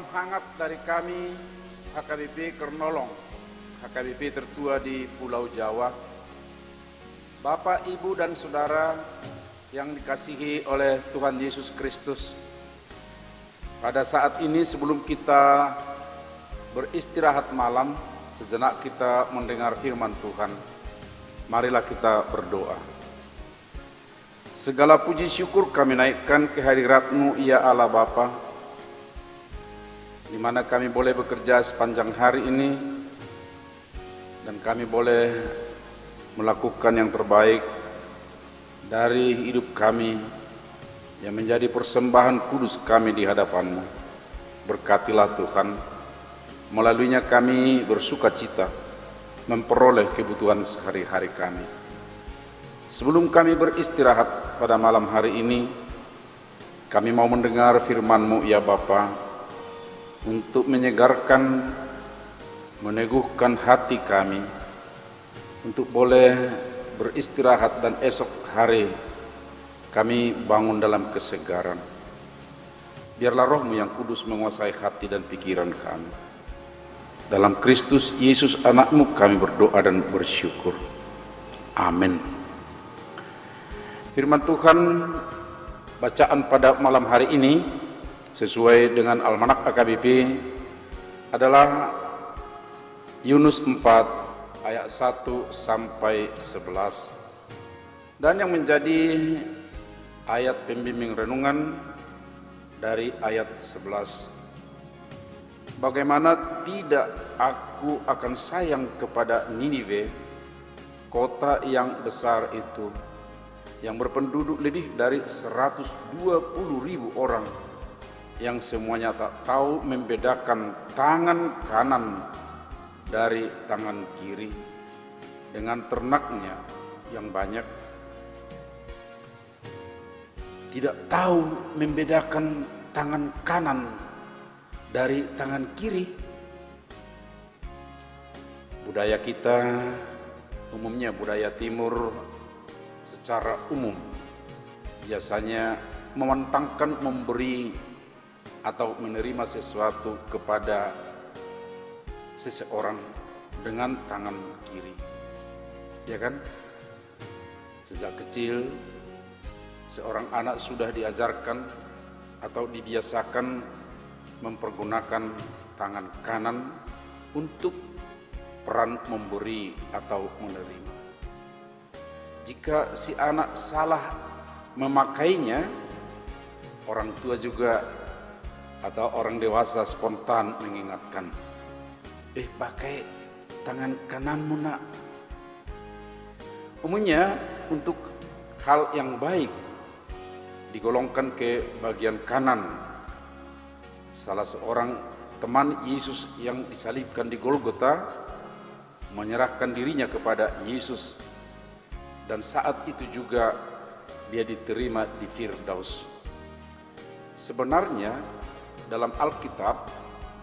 Salam hangat dari kami, HKBP Kernolong, HKBP tertua di Pulau Jawa. Bapak, Ibu, dan Saudara yang dikasihi oleh Tuhan Yesus Kristus. Pada saat ini sebelum kita beristirahat malam, sejenak kita mendengar firman Tuhan. Marilah kita berdoa. Segala puji syukur kami naikkan kehadirat-Mu, ya Allah Bapa, di mana kami boleh bekerja sepanjang hari ini dan kami boleh melakukan yang terbaik dari hidup kami yang menjadi persembahan kudus kami di hadapan-Mu. Berkatilah Tuhan, melaluinya kami bersuka cita memperoleh kebutuhan sehari-hari kami. Sebelum kami beristirahat pada malam hari ini, kami mau mendengar firman-Mu, ya Bapa, untuk menyegarkan, meneguhkan hati kami, untuk boleh beristirahat dan esok hari kami bangun dalam kesegaran. Biarlah Roh-Mu yang kudus menguasai hati dan pikiran kami. Dalam Kristus Yesus anak-Mu kami berdoa dan bersyukur. Amin. Firman Tuhan bacaan pada malam hari ini sesuai dengan Almanak HKBP adalah Yunus 4 ayat 1 sampai 11, dan yang menjadi ayat pembimbing renungan dari ayat 11. Bagaimana tidak aku akan sayang kepada Ninive, kota yang besar itu, yang berpenduduk lebih dari 120.000 orang, yang semuanya tak tahu membedakan tangan kanan dari tangan kiri, dengan ternaknya yang banyak. Tidak tahu membedakan tangan kanan dari tangan kiri. Budaya kita umumnya, budaya timur secara umum biasanya memantangkan memberi atau menerima sesuatu kepada seseorang dengan tangan kiri, ya kan? Sejak kecil seorang anak sudah diajarkan atau dibiasakan mempergunakan tangan kanan untuk peran memberi atau menerima. Jika si anak salah memakainya, orang tua juga atau orang dewasa spontan mengingatkan, pakai tangan kananmu nak. Umumnya untuk hal yang baik digolongkan ke bagian kanan. Salah seorang teman Yesus yang disalibkan di Golgota menyerahkan dirinya kepada Yesus, dan saat itu juga dia diterima di Firdaus. Sebenarnya dalam Alkitab,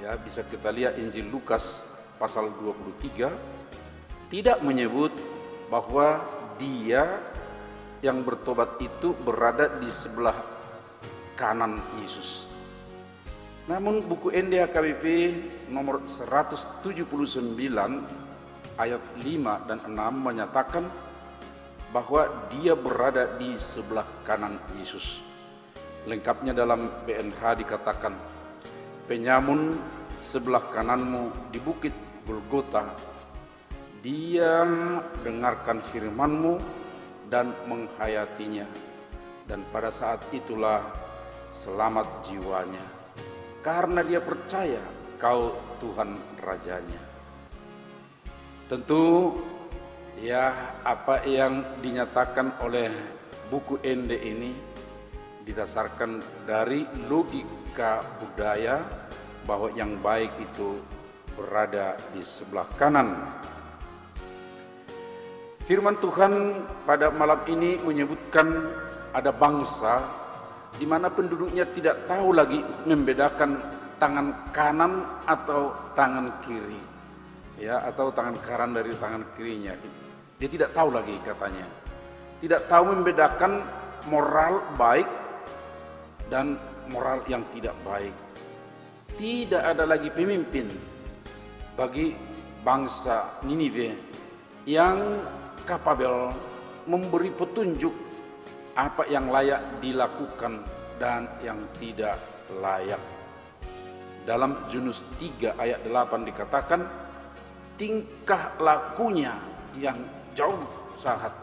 ya, bisa kita lihat Injil Lukas pasal 23 tidak menyebut bahwa dia yang bertobat itu berada di sebelah kanan Yesus. Namun buku NDHKBP nomor 179 ayat 5 dan 6 menyatakan bahwa dia berada di sebelah kanan Yesus. Lengkapnya dalam BNH dikatakan, penyamun sebelah kananmu di bukit Golgota, dia dengarkan firman-Mu dan menghayatinya, dan pada saat itulah selamat jiwanya, karena dia percaya Kau Tuhan Rajanya. Tentu ya, apa yang dinyatakan oleh buku ND ini didasarkan dari logika budaya bahwa yang baik itu berada di sebelah kanan. Firman Tuhan pada malam ini menyebutkan ada bangsa di mana penduduknya tidak tahu lagi membedakan tangan kanan atau tangan kiri, ya, atau tangan kanan dari tangan kirinya. Dia tidak tahu lagi, katanya. Tidak tahu membedakan moral baik dan moral yang tidak baik. tidak ada lagi pemimpin bagi bangsa Niniwe yang kapabel memberi petunjuk apa yang layak dilakukan dan yang tidak layak. Dalam Yunus 3 ayat 8 dikatakan, tingkah lakunya yang jauh jahat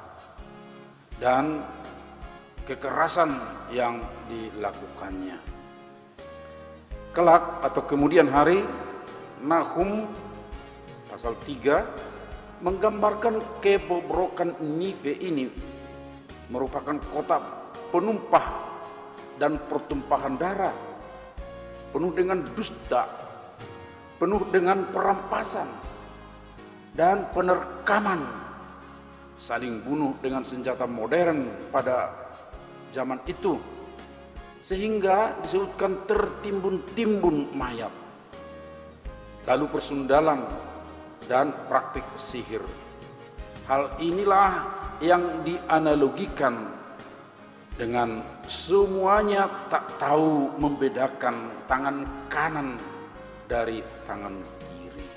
dan kekerasan yang dilakukannya. Kelak atau kemudian hari, Nahum pasal 3 menggambarkan kebobrokan Niniwe ini merupakan kota penumpah dan pertumpahan darah, penuh dengan dusta, penuh dengan perampasan dan penerkaman, saling bunuh dengan senjata modern pada zaman itu, sehingga disebutkan tertimbun-timbun mayat, lalu persundalan dan praktik sihir. Hal inilah yang dianalogikan dengan semuanya tak tahu membedakan tangan kanan dari tangan kiri.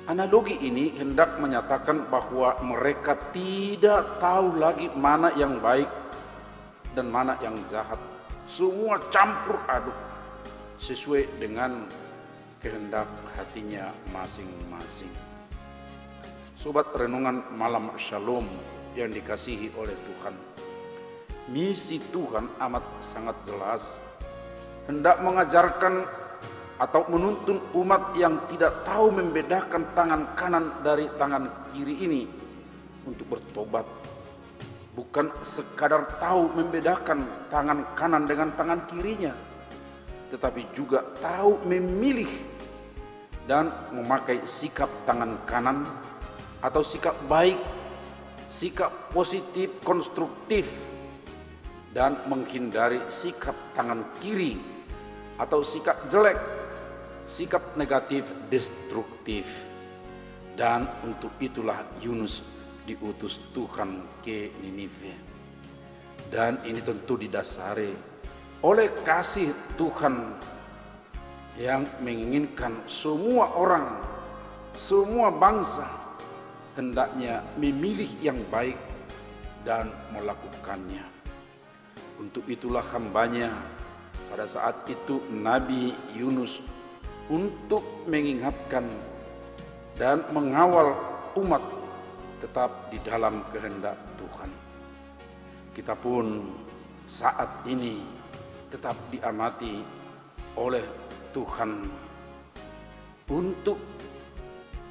Analogi ini hendak menyatakan bahwa mereka tidak tahu lagi mana yang baik dan mana yang jahat. Semua campur aduk sesuai dengan kehendak hatinya masing-masing. Sobat renungan malam Shalom yang dikasihi oleh Tuhan, misi Tuhan amat sangat jelas, hendak mengajarkan atau menuntun umat yang tidak tahu membedakan tangan kanan dari tangan kiri ini untuk bertobat. Bukan sekadar tahu membedakan tangan kanan dengan tangan kirinya, tetapi juga tahu memilih dan memakai sikap tangan kanan atau sikap baik, sikap positif, konstruktif, dan menghindari sikap tangan kiri atau sikap jelek, sikap negatif, destruktif. Dan untuk itulah Yunus diutus Tuhan ke Niniwe. Dan ini tentu didasari oleh kasih Tuhan yang menginginkan semua orang, semua bangsa hendaknya memilih yang baik dan melakukannya. Untuk itulah hambanya pada saat itu Nabi Yunus untuk mengingatkan dan mengawal umat tetap di dalam kehendak Tuhan. Kita pun saat ini tetap diamati oleh Tuhan untuk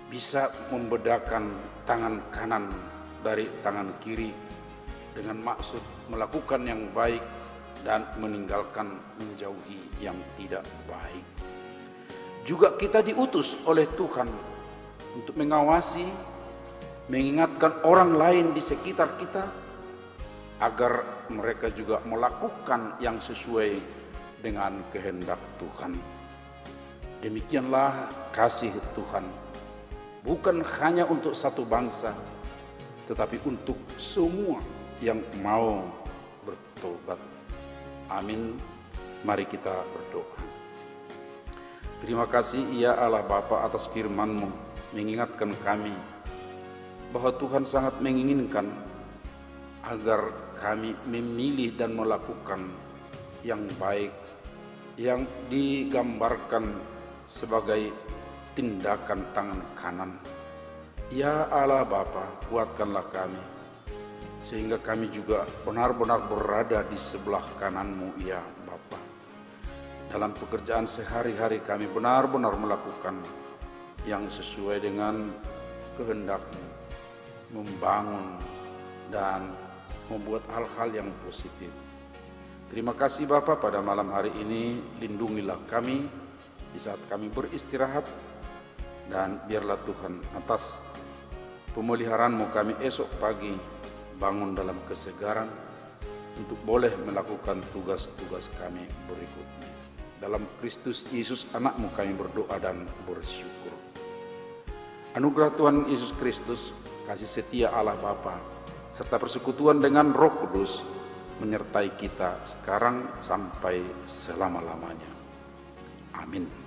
bisa membedakan tangan kanan dari tangan kiri dengan maksud melakukan yang baik dan meninggalkan menjauhi yang tidak baik. Juga kita diutus oleh Tuhan untuk mengawasi, mengingatkan orang lain di sekitar kita agar mereka juga melakukan yang sesuai dengan kehendak Tuhan. Demikianlah kasih Tuhan, bukan hanya untuk satu bangsa, tetapi untuk semua yang mau bertobat. Amin. Mari kita berdoa. Terima kasih ya Allah Bapa atas firman-Mu mengingatkan kami bahwa Tuhan sangat menginginkan agar kami memilih dan melakukan yang baik, yang digambarkan sebagai tindakan tangan kanan. Ya Allah Bapa, kuatkanlah kami sehingga kami juga benar-benar berada di sebelah kanan-Mu ya Bapa. Dalam pekerjaan sehari-hari kami benar-benar melakukan yang sesuai dengan kehendak-Mu, membangun dan membuat hal-hal yang positif. Terima kasih Bapa, pada malam hari ini lindungilah kami di saat kami beristirahat, dan biarlah Tuhan atas pemeliharaan-Mu kami esok pagi bangun dalam kesegaran untuk boleh melakukan tugas-tugas kami berikutnya. Dalam Kristus Yesus anak-Mu kami berdoa dan bersyukur. Anugerah Tuhan Yesus Kristus, kasih setia Allah Bapa, serta persekutuan dengan Roh Kudus menyertai kita sekarang sampai selama-lamanya. Amin.